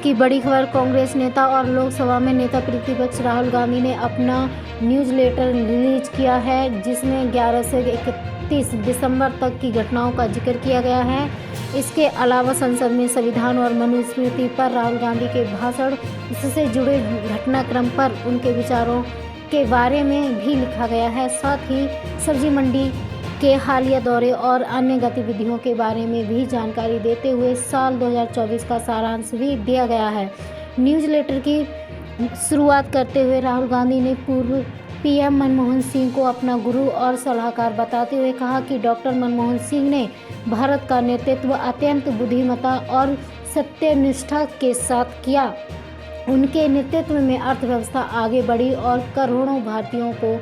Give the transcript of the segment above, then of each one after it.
की बड़ी खबर। कांग्रेस नेता और लोकसभा में नेता प्रतिपक्ष राहुल गांधी ने अपना न्यूज़लेटर रिलीज किया है, जिसमें 11 से 31 दिसंबर तक की घटनाओं का जिक्र किया गया है। इसके अलावा संसद में संविधान और मनुस्मृति पर राहुल गांधी के भाषण, इससे जुड़े घटनाक्रम पर उनके विचारों के बारे में भी लिखा गया है। साथ ही सब्जी मंडी के हालिया दौरे और अन्य गतिविधियों के बारे में भी जानकारी देते हुए साल 2024 का सारांश भी दिया गया है। न्यूज़लेटर की शुरुआत करते हुए राहुल गांधी ने पूर्व पीएम मनमोहन सिंह को अपना गुरु और सलाहकार बताते हुए कहा कि डॉक्टर मनमोहन सिंह ने भारत का नेतृत्व अत्यंत बुद्धिमत्ता और सत्यनिष्ठा के साथ किया। उनके नेतृत्व में अर्थव्यवस्था आगे बढ़ी और करोड़ों भारतीयों को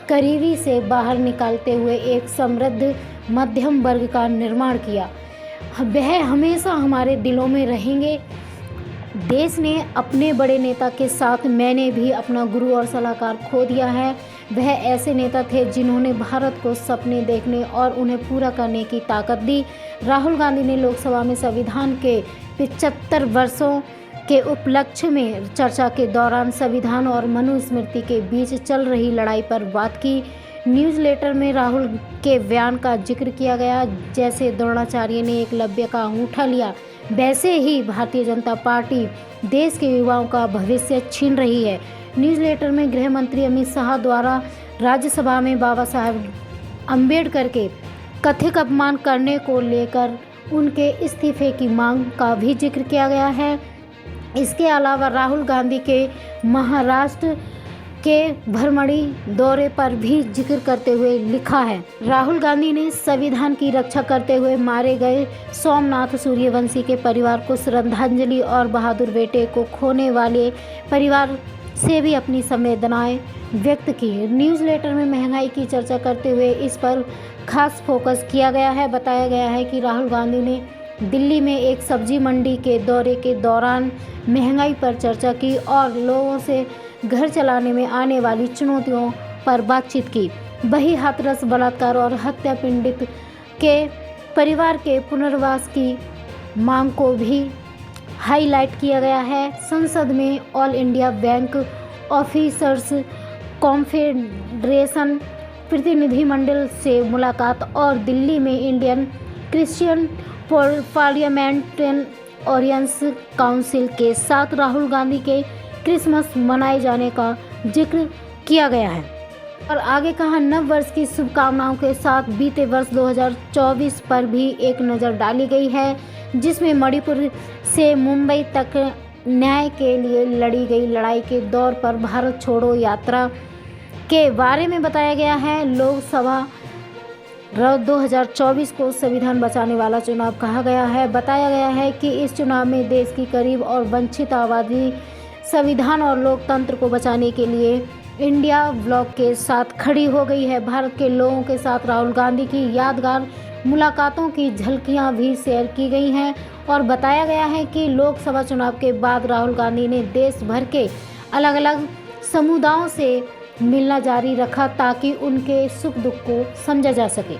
गरीबी से बाहर निकालते हुए एक समृद्ध मध्यम वर्ग का निर्माण किया। वह हमेशा हमारे दिलों में रहेंगे। देश ने अपने बड़े नेता के साथ मैंने भी अपना गुरु और सलाहकार खो दिया है। वह ऐसे नेता थे जिन्होंने भारत को सपने देखने और उन्हें पूरा करने की ताकत दी। राहुल गांधी ने लोकसभा में संविधान के 75 वर्षों के उपलक्ष्य में चर्चा के दौरान संविधान और मनुस्मृति के बीच चल रही लड़ाई पर बात की। न्यूज़लेटर में राहुल के बयान का जिक्र किया गया, जैसे द्रोणाचार्य ने एकलव्य का अंगूठा लिया, वैसे ही भारतीय जनता पार्टी देश के युवाओं का भविष्य छीन रही है। न्यूज़लेटर में गृह मंत्री अमित शाह द्वारा राज्यसभा में बाबा साहेब अम्बेडकर के कथित अपमान करने को लेकर उनके इस्तीफे की मांग का भी जिक्र किया गया है। इसके अलावा राहुल गांधी के महाराष्ट्र के भरमड़ी दौरे पर भी जिक्र करते हुए लिखा है। राहुल गांधी ने संविधान की रक्षा करते हुए मारे गए सोमनाथ सूर्यवंशी के परिवार को श्रद्धांजलि और बहादुर बेटे को खोने वाले परिवार से भी अपनी संवेदनाएं व्यक्त की। न्यूज़लेटर में महंगाई की चर्चा करते हुए इस पर खास फोकस किया गया है। बताया गया है कि राहुल गांधी ने दिल्ली में एक सब्जी मंडी के दौरे के दौरान महंगाई पर चर्चा की और लोगों से घर चलाने में आने वाली चुनौतियों पर बातचीत की। वहीं हाथरस बलात्कार और हत्या पीड़ित के परिवार के पुनर्वास की मांग को भी हाईलाइट किया गया है। संसद में all India bank officers confederation प्रतिनिधिमंडल से मुलाकात और दिल्ली में इंडियन क्रिश्चियन पार्लियामेंटेरियन काउंसिल के साथ राहुल गांधी के क्रिसमस मनाए जाने का जिक्र किया गया है। और आगे कहा, नव वर्ष की शुभकामनाओं के साथ बीते वर्ष 2024 पर भी एक नज़र डाली गई है, जिसमें मणिपुर से मुंबई तक न्याय के लिए लड़ी गई लड़ाई के दौर पर भारत छोड़ो यात्रा के बारे में बताया गया है। लोकसभा 2024 को संविधान बचाने वाला चुनाव कहा गया है। बताया गया है कि इस चुनाव में देश की गरीब और वंचित आबादी संविधान और लोकतंत्र को बचाने के लिए इंडिया ब्लॉक के साथ खड़ी हो गई है। भारत के लोगों के साथ राहुल गांधी की यादगार मुलाकातों की झलकियां भी शेयर की गई हैं और बताया गया है कि लोकसभा चुनाव के बाद राहुल गांधी ने देश भर के अलग अलग समुदायों से मिलना जारी रखा ताकि उनके सुख दुख को समझा जा सके।